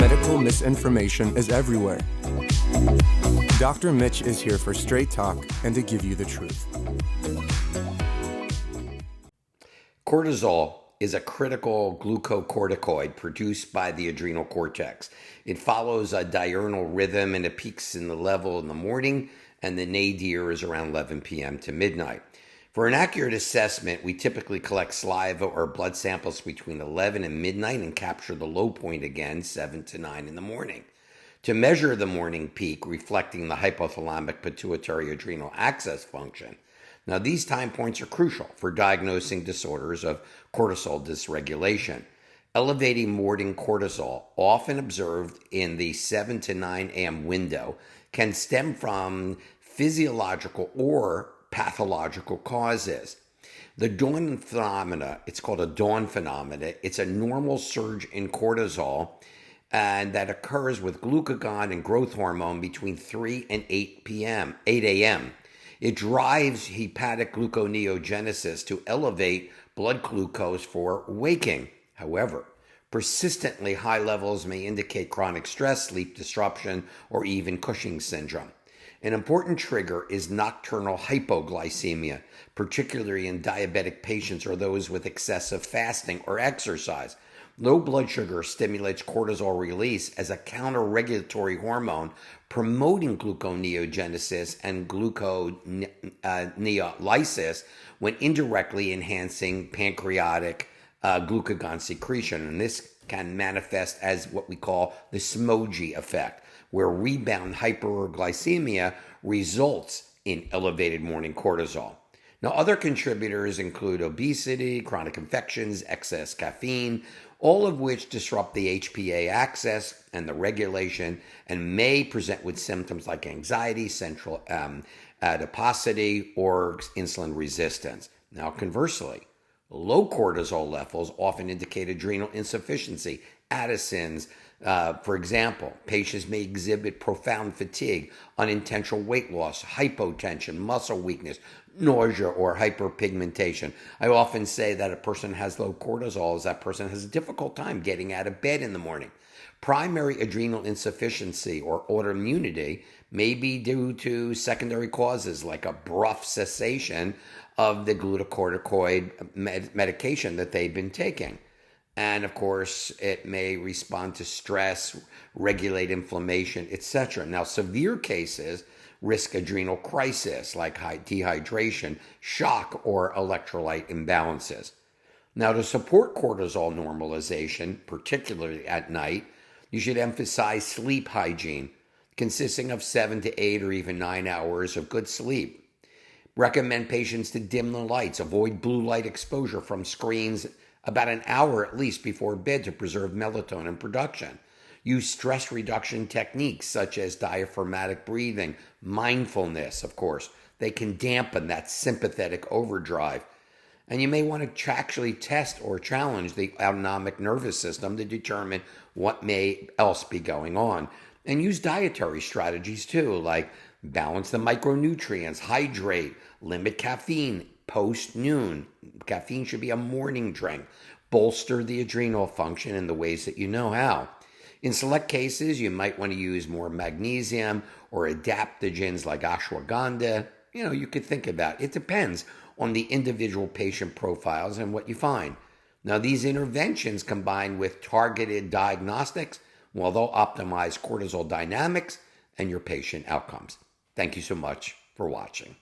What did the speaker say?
Medical misinformation is everywhere. Dr. Mitch is here for straight talk and to give you the truth. Cortisol is a critical glucocorticoid produced by the adrenal cortex. It follows a diurnal rhythm and it peaks in the level in the morning, and the nadir is around 11 p.m. to midnight. For an accurate assessment, we typically collect saliva or blood samples between 11 and midnight and capture the low point again, 7 to 9 in the morning. To measure the morning peak, reflecting the hypothalamic pituitary adrenal axis function. Now, these time points are crucial for diagnosing disorders of cortisol dysregulation. Elevating morning cortisol, often observed in the 7 to 9 a.m. window, can stem from physiological or pathological causes. The dawn phenomena, it's called a dawn phenomena. It's a normal surge in cortisol, and that occurs with glucagon and growth hormone between 3 and 8 a.m. It drives hepatic gluconeogenesis to elevate blood glucose for waking. However, persistently high levels may indicate chronic stress, sleep disruption, or even Cushing syndrome. An important trigger is nocturnal hypoglycemia, particularly in diabetic patients or those with excessive fasting or exercise. Low blood sugar stimulates cortisol release as a counter-regulatory hormone, promoting gluconeogenesis and gluconeolysis when indirectly enhancing pancreatic glucagon secretion. And this can manifest as what we call the smogy effect, where rebound hyperglycemia results in elevated morning cortisol. Now, other contributors include obesity, chronic infections, excess caffeine, all of which disrupt the HPA axis and the regulation and may present with symptoms like anxiety, central adiposity, or insulin resistance. Now, conversely, low cortisol levels often indicate adrenal insufficiency, Addison's. For example, patients may exhibit profound fatigue, unintentional weight loss, hypotension, muscle weakness, nausea, or hyperpigmentation. I often say that a person has low cortisol is that person has a difficult time getting out of bed in the morning. Primary adrenal insufficiency or autoimmunity may be due to secondary causes like abrupt cessation of the glucocorticoid medication that they've been taking. And of course, it may respond to stress, regulate inflammation, etc. Now, severe cases risk adrenal crisis like dehydration, shock, or electrolyte imbalances. Now, to support cortisol normalization, particularly at night, you should emphasize sleep hygiene, consisting of 7 to 8 or even 9 hours of good sleep. Recommend patients to dim the lights, avoid blue light exposure from screens about an hour at least before bed to preserve melatonin production. Use stress reduction techniques such as diaphragmatic breathing, mindfulness, of course. They can dampen that sympathetic overdrive. And you may want to actually test or challenge the autonomic nervous system to determine what may else be going on. And use dietary strategies too, like balance the micronutrients, hydrate, limit caffeine, post-noon. Caffeine should be a morning drink. Bolster the adrenal function in the ways that you know how. In select cases, you might want to use more magnesium or adaptogens like ashwagandha. You could think about it. It depends on the individual patient profiles and what you find. Now, these interventions combined with targeted diagnostics, well, they'll optimize cortisol dynamics and your patient outcomes. Thank you so much for watching.